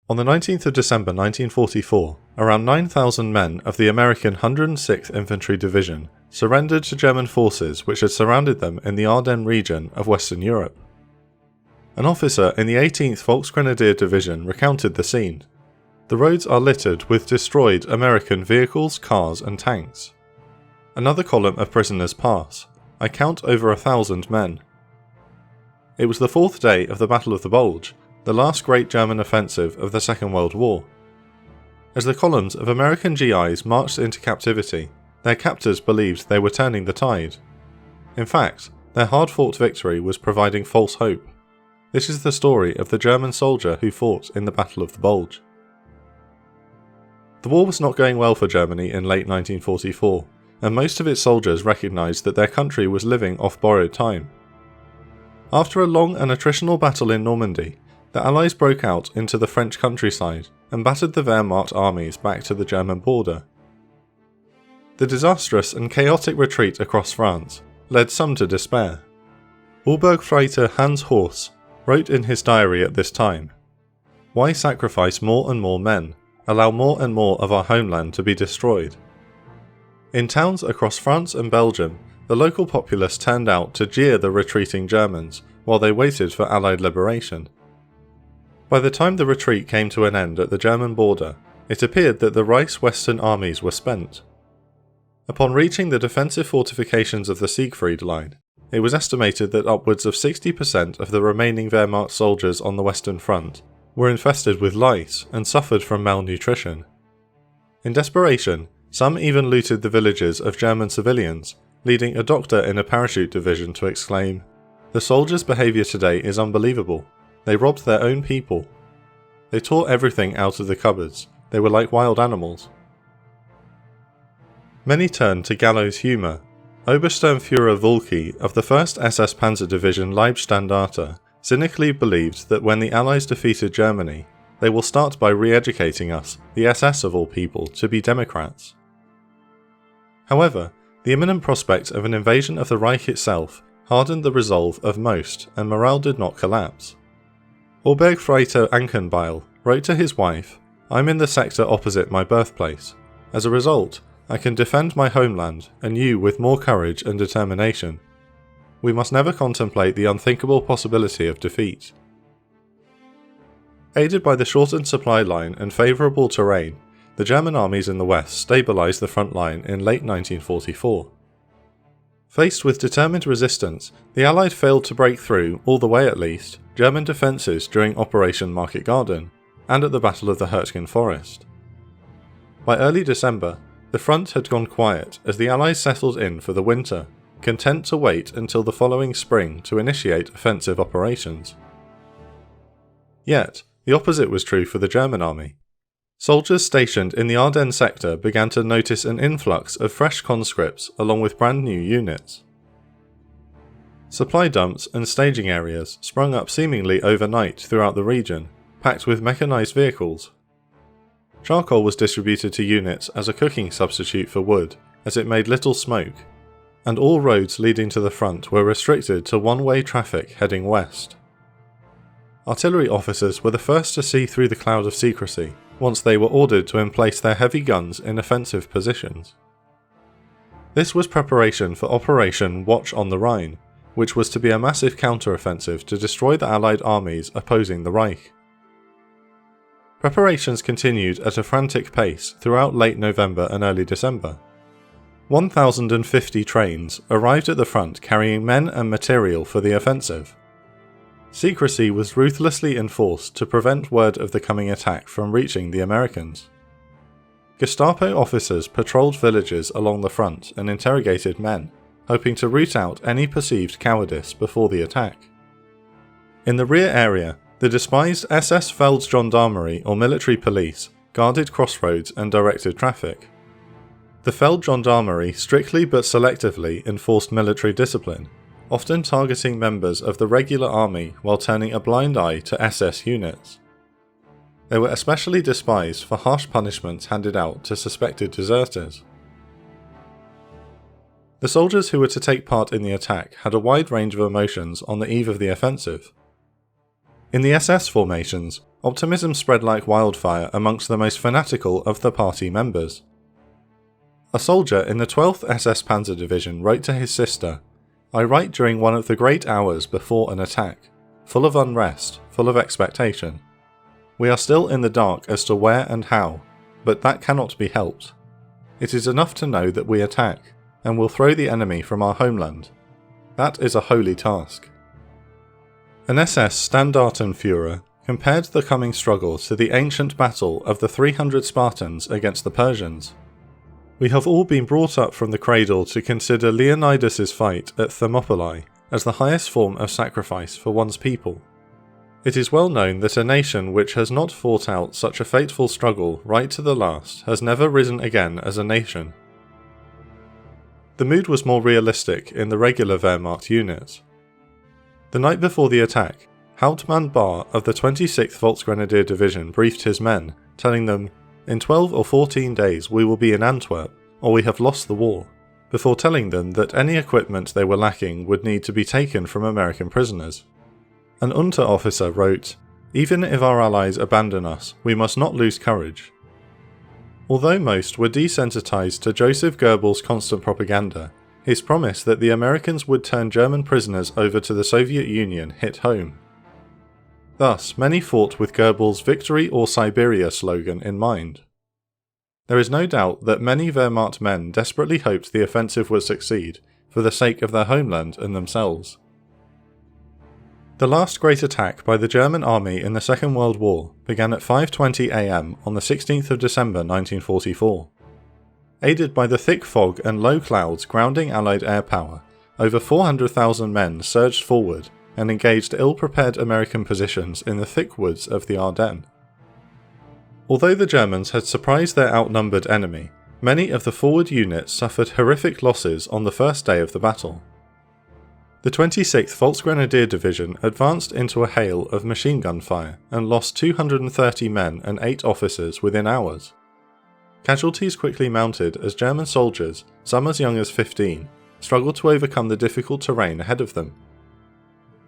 On the 19th of December 1944, around 9,000 men of the American 106th Infantry Division surrendered to German forces which had surrounded them in the Ardennes region of Western Europe. An officer in the 18th Volksgrenadier Division recounted the scene. The roads are littered with destroyed American vehicles, cars and tanks. Another column of prisoners pass. I count over 1,000 men. It was the fourth day of the Battle of the Bulge, the last great German offensive of the Second World War. As the columns of American GIs marched into captivity, their captors believed they were turning the tide. In fact, their hard-fought victory was providing false hope. This is the story of the German soldier who fought in the Battle of the Bulge. The war was not going well for Germany in late 1944, and most of its soldiers recognised that their country was living off borrowed time. After a long and attritional battle in Normandy, the Allies broke out into the French countryside and battered the Wehrmacht armies back to the German border. The disastrous and chaotic retreat across France led some to despair. Obergefreiter Hans Horst wrote in his diary at this time, "Why sacrifice more and more men, allow more and more of our homeland to be destroyed?" In towns across France and Belgium, the local populace turned out to jeer the retreating Germans while they waited for Allied liberation. By the time the retreat came to an end at the German border, it appeared that the Reich's western armies were spent. Upon reaching the defensive fortifications of the Siegfried Line, it was estimated that upwards of 60% of the remaining Wehrmacht soldiers on the Western Front were infested with lice and suffered from malnutrition. In desperation, some even looted the villages of German civilians, leading a doctor in a parachute division to exclaim, "The soldiers' behaviour today is unbelievable. They robbed their own people. They tore everything out of the cupboards. They were like wild animals." Many turned to gallows humour. Obersturmführer Vulki of the 1st SS Panzer Division Leibstandarte cynically believed that when the Allies defeated Germany, they will start by re-educating us, the SS of all people, to be democrats. However, the imminent prospect of an invasion of the Reich itself hardened the resolve of most, and morale did not collapse. Obergefreiter Ankenbeil wrote to his wife, "I'm in the sector opposite my birthplace. As a result, I can defend my homeland, and you with more courage and determination. We must never contemplate the unthinkable possibility of defeat." Aided by the shortened supply line and favourable terrain, the German armies in the west stabilised the front line in late 1944. Faced with determined resistance, the Allied failed to break through, all the way at least, German defences during Operation Market Garden, and at the Battle of the Hurtgen Forest. By early December, the front had gone quiet as the Allies settled in for the winter, content to wait until the following spring to initiate offensive operations. Yet, the opposite was true for the German army. Soldiers stationed in the Ardennes sector began to notice an influx of fresh conscripts along with brand new units. Supply dumps and staging areas sprung up seemingly overnight throughout the region, packed with mechanised vehicles. Charcoal was distributed to units as a cooking substitute for wood, as it made little smoke, and all roads leading to the front were restricted to one-way traffic heading west. Artillery officers were the first to see through the cloud of secrecy, once they were ordered to emplace their heavy guns in offensive positions. This was preparation for Operation Watch on the Rhine, which was to be a massive counter-offensive to destroy the Allied armies opposing the Reich. Preparations continued at a frantic pace throughout late November and early December. 1,050 trains arrived at the front carrying men and material for the offensive. Secrecy was ruthlessly enforced to prevent word of the coming attack from reaching the Americans. Gestapo officers patrolled villages along the front and interrogated men, hoping to root out any perceived cowardice before the attack. In the rear area, the despised SS Feldgendarmerie or military police guarded crossroads and directed traffic. The Feldgendarmerie strictly but selectively enforced military discipline, often targeting members of the regular army while turning a blind eye to SS units. They were especially despised for harsh punishments handed out to suspected deserters. The soldiers who were to take part in the attack had a wide range of emotions on the eve of the offensive. In the SS formations, optimism spread like wildfire amongst the most fanatical of the party members. A soldier in the 12th SS Panzer Division wrote to his sister, "I write during one of the great hours before an attack, full of unrest, full of expectation. We are still in the dark as to where and how, but that cannot be helped. It is enough to know that we attack, and will throw the enemy from our homeland. That is a holy task." An SS Standartenführer compared the coming struggle to the ancient battle of the 300 Spartans against the Persians. "We have all been brought up from the cradle to consider Leonidas's fight at Thermopylae as the highest form of sacrifice for one's people. It is well known that a nation which has not fought out such a fateful struggle right to the last has never risen again as a nation." The mood was more realistic in the regular Wehrmacht units. The night before the attack, Hauptmann Bahr of the 26th Volksgrenadier Division briefed his men, telling them, "In 12 or 14 days we will be in Antwerp, or we have lost the war," before telling them that any equipment they were lacking would need to be taken from American prisoners. An Unterofficer wrote, "Even if our allies abandon us, we must not lose courage." Although most were desensitized to Joseph Goebbels' constant propaganda, his promise that the Americans would turn German prisoners over to the Soviet Union hit home. Thus, many fought with Goebbels' "Victory or Siberia" slogan in mind. There is no doubt that many Wehrmacht men desperately hoped the offensive would succeed, for the sake of their homeland and themselves. The last great attack by the German army in the Second World War began at 5:20 am on the 16th of December 1944. Aided by the thick fog and low clouds grounding Allied air power, over 400,000 men surged forward and engaged ill-prepared American positions in the thick woods of the Ardennes. Although the Germans had surprised their outnumbered enemy, many of the forward units suffered horrific losses on the first day of the battle. The 26th Volksgrenadier Division advanced into a hail of machine gun fire and lost 230 men and 8 officers within hours. Casualties quickly mounted as German soldiers, some as young as 15, struggled to overcome the difficult terrain ahead of them.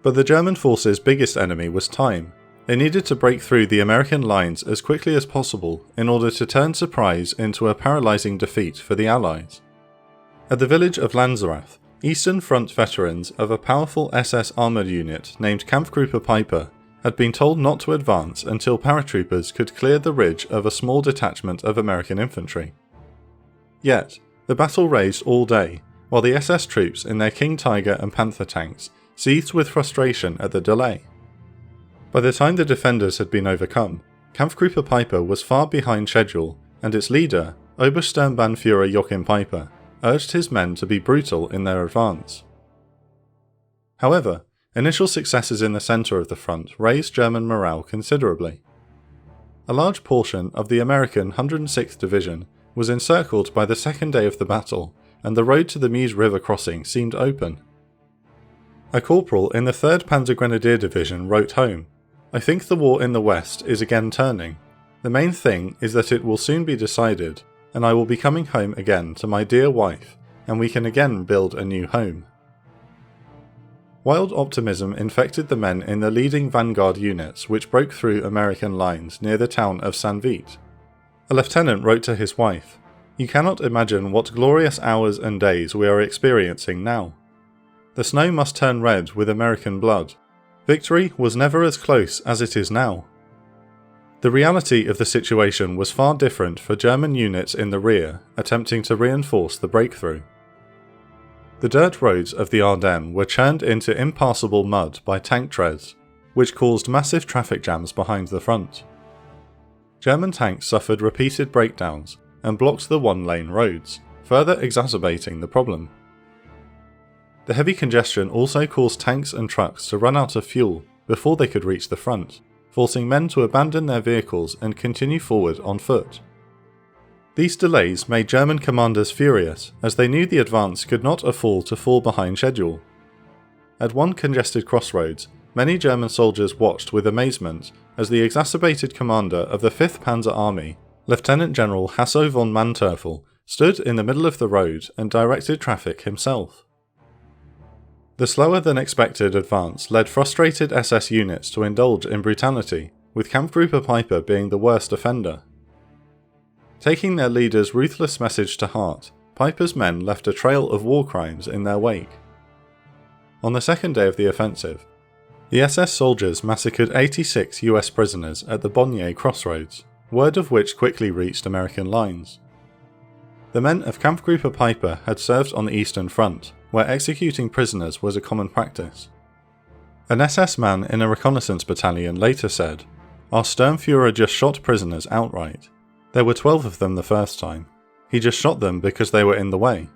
But the German forces' biggest enemy was time. They needed to break through the American lines as quickly as possible in order to turn surprise into a paralysing defeat for the Allies. At the village of Lanzerath, Eastern Front veterans of a powerful SS armoured unit named Kampfgruppe Piper had been told not to advance until paratroopers could clear the ridge of a small detachment of American infantry. Yet, the battle raged all day, while the SS troops in their King Tiger and Panther tanks seethed with frustration at the delay. By the time the defenders had been overcome, Kampfgruppe Piper was far behind schedule, and its leader, Obersturmbannführer Joachim Piper, urged his men to be brutal in their advance. However, initial successes in the centre of the front raised German morale considerably. A large portion of the American 106th Division was encircled by the second day of the battle, and the road to the Meuse River crossing seemed open. A corporal in the 3rd Panzer Grenadier Division wrote home, "I think the war in the West is again turning. The main thing is that it will soon be decided, and I will be coming home again to my dear wife, and we can again build a new home." Wild optimism infected the men in the leading vanguard units which broke through American lines near the town of St. Vith. A lieutenant wrote to his wife, "You cannot imagine what glorious hours and days we are experiencing now. The snow must turn red with American blood. Victory was never as close as it is now." The reality of the situation was far different for German units in the rear attempting to reinforce the breakthrough. The dirt roads of the Ardennes were churned into impassable mud by tank treads, which caused massive traffic jams behind the front. German tanks suffered repeated breakdowns and blocked the one-lane roads, further exacerbating the problem. The heavy congestion also caused tanks and trucks to run out of fuel before they could reach the front, forcing men to abandon their vehicles and continue forward on foot. These delays made German commanders furious, as they knew the advance could not afford to fall behind schedule. At one congested crossroads, many German soldiers watched with amazement as the exacerbated commander of the 5th Panzer Army, Lieutenant General Hasso von Manteuffel, stood in the middle of the road and directed traffic himself. The slower than expected advance led frustrated SS units to indulge in brutality, with Kampfgruppe Peiper being the worst offender. Taking their leader's ruthless message to heart, Peiper's men left a trail of war crimes in their wake. On the second day of the offensive, the SS soldiers massacred 86 US prisoners at the Bonnier crossroads, word of which quickly reached American lines. The men of Kampfgruppe Peiper had served on the Eastern Front, where executing prisoners was a common practice. An SS man in a reconnaissance battalion later said, "Our Sturmführer just shot prisoners outright. There were 12 of them the first time. He just shot them because they were in the way."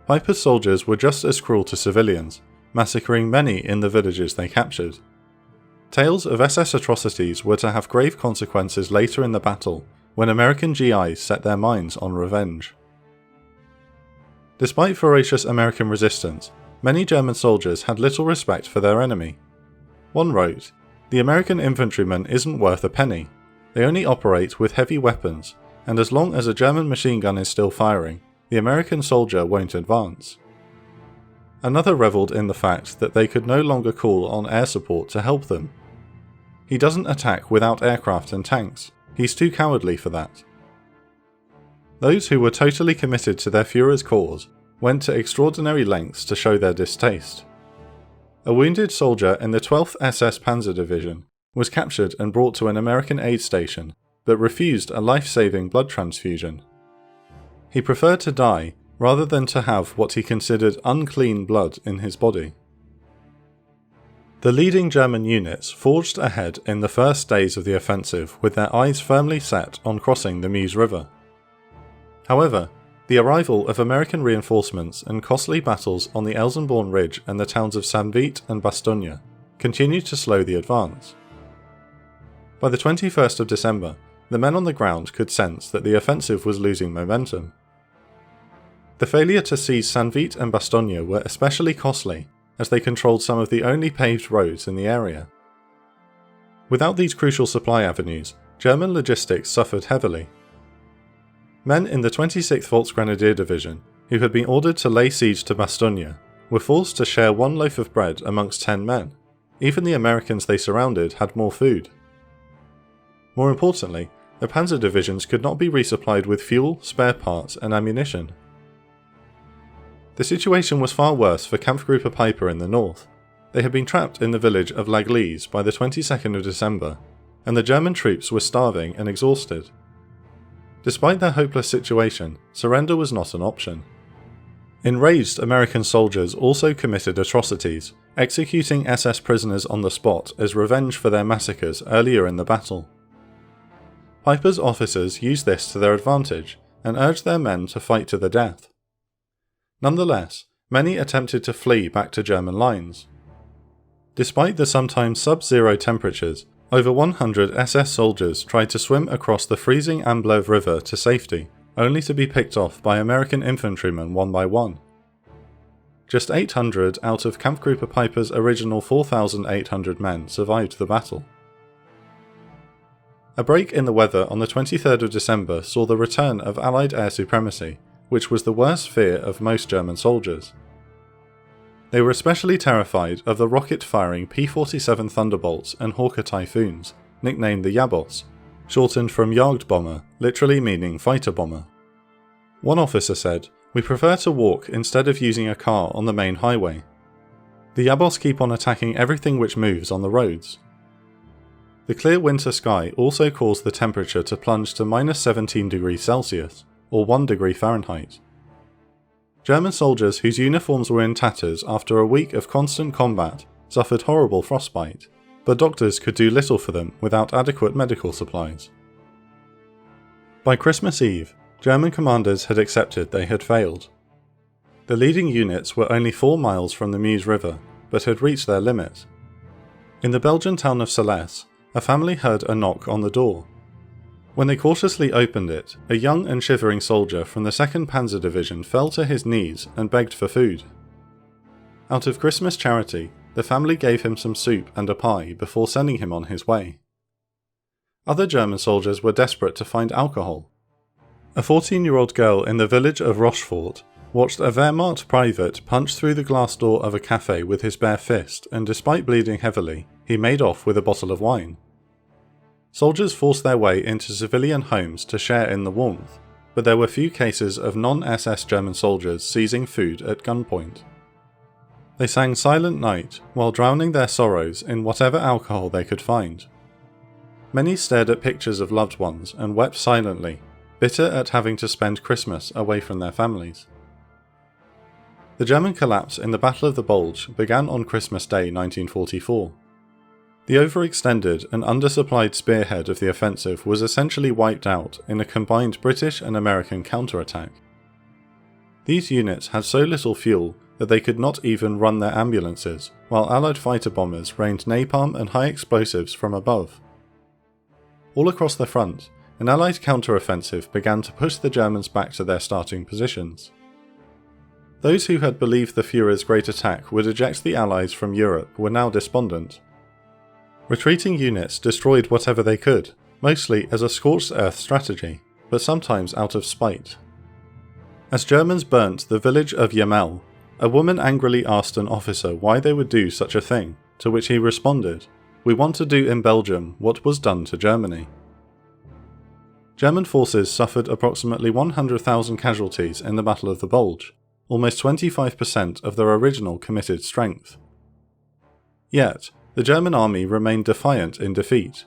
Peiper's soldiers were just as cruel to civilians, massacring many in the villages they captured. Tales of SS atrocities were to have grave consequences later in the battle, when American GIs set their minds on revenge. Despite ferocious American resistance, many German soldiers had little respect for their enemy. One wrote, "The American infantryman isn't worth a penny. They only operate with heavy weapons, and as long as a German machine gun is still firing, the American soldier won't advance." Another revelled in the fact that they could no longer call on air support to help them. "He doesn't attack without aircraft and tanks. He's too cowardly for that." Those who were totally committed to their Führer's cause went to extraordinary lengths to show their distaste. A wounded soldier in the 12th SS Panzer Division was captured and brought to an American aid station, but refused a life-saving blood transfusion. He preferred to die rather than to have what he considered unclean blood in his body. The leading German units forged ahead in the first days of the offensive with their eyes firmly set on crossing the Meuse River. However, the arrival of American reinforcements and costly battles on the Elsenborn Ridge and the towns of Saint-Vit and Bastogne continued to slow the advance. By the 21st of December, the men on the ground could sense that the offensive was losing momentum. The failure to seize Saint-Vit and Bastogne were especially costly, as they controlled some of the only paved roads in the area. Without these crucial supply avenues, German logistics suffered heavily. Men in the 26th Volksgrenadier Division, who had been ordered to lay siege to Bastogne, were forced to share one loaf of bread amongst 10 men. Even the Americans they surrounded had more food. More importantly, the panzer divisions could not be resupplied with fuel, spare parts, and ammunition. The situation was far worse for Kampfgruppe Peiper in the north. They had been trapped in the village of L'Église by the 22nd of December, and the German troops were starving and exhausted. Despite their hopeless situation, surrender was not an option. Enraged American soldiers also committed atrocities, executing SS prisoners on the spot as revenge for their massacres earlier in the battle. Peiper's officers used this to their advantage and urged their men to fight to the death. Nonetheless, many attempted to flee back to German lines. Despite the sometimes sub-zero temperatures, over 100 SS soldiers tried to swim across the freezing Amblève River to safety, only to be picked off by American infantrymen one by one. Just 800 out of Kampfgruppe Peiper's original 4,800 men survived the battle. A break in the weather on the 23rd of December saw the return of Allied air supremacy, which was the worst fear of most German soldiers. They were especially terrified of the rocket-firing P-47 Thunderbolts and Hawker Typhoons, nicknamed the Jabos, shortened from Jagdbomber, literally meaning fighter bomber. One officer said, "We prefer to walk instead of using a car on the main highway. The Jabos keep on attacking everything which moves on the roads." The clear winter sky also caused the temperature to plunge to -17 degrees Celsius, or 1 degree Fahrenheit. German soldiers whose uniforms were in tatters after a week of constant combat suffered horrible frostbite, but doctors could do little for them without adequate medical supplies. By Christmas Eve, German commanders had accepted they had failed. The leading units were only 4 miles from the Meuse River, but had reached their limit. In the Belgian town of Salès, a family heard a knock on the door. When they cautiously opened it, a young and shivering soldier from the 2nd Panzer Division fell to his knees and begged for food. Out of Christmas charity, the family gave him some soup and a pie before sending him on his way. Other German soldiers were desperate to find alcohol. A 14-year-old girl in the village of Rochefort watched a Wehrmacht private punch through the glass door of a cafe with his bare fist, and despite bleeding heavily, he made off with a bottle of wine. Soldiers forced their way into civilian homes to share in the warmth, but there were few cases of non-SS German soldiers seizing food at gunpoint. They sang Silent Night while drowning their sorrows in whatever alcohol they could find. Many stared at pictures of loved ones and wept silently, bitter at having to spend Christmas away from their families. The German collapse in the Battle of the Bulge began on Christmas Day 1944. The overextended and undersupplied spearhead of the offensive was essentially wiped out in a combined British and American counterattack. These units had so little fuel that they could not even run their ambulances, while Allied fighter bombers rained napalm and high explosives from above. All across the front, an Allied counteroffensive began to push the Germans back to their starting positions. Those who had believed the Führer's great attack would eject the Allies from Europe were now despondent. Retreating units destroyed whatever they could, mostly as a scorched earth strategy, but sometimes out of spite. As Germans burnt the village of Jemel, a woman angrily asked an officer why they would do such a thing, to which he responded, "We want to do in Belgium what was done to Germany." German forces suffered approximately 100,000 casualties in the Battle of the Bulge, almost 25% of their original committed strength. Yet, the German army remained defiant in defeat.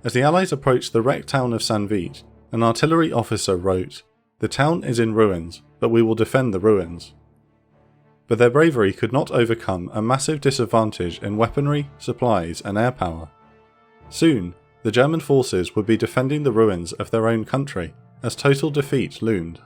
As the Allies approached the wrecked town of St. Vith, an artillery officer wrote, "The town is in ruins, but we will defend the ruins." But their bravery could not overcome a massive disadvantage in weaponry, supplies, and air power. Soon, the German forces would be defending the ruins of their own country, as total defeat loomed.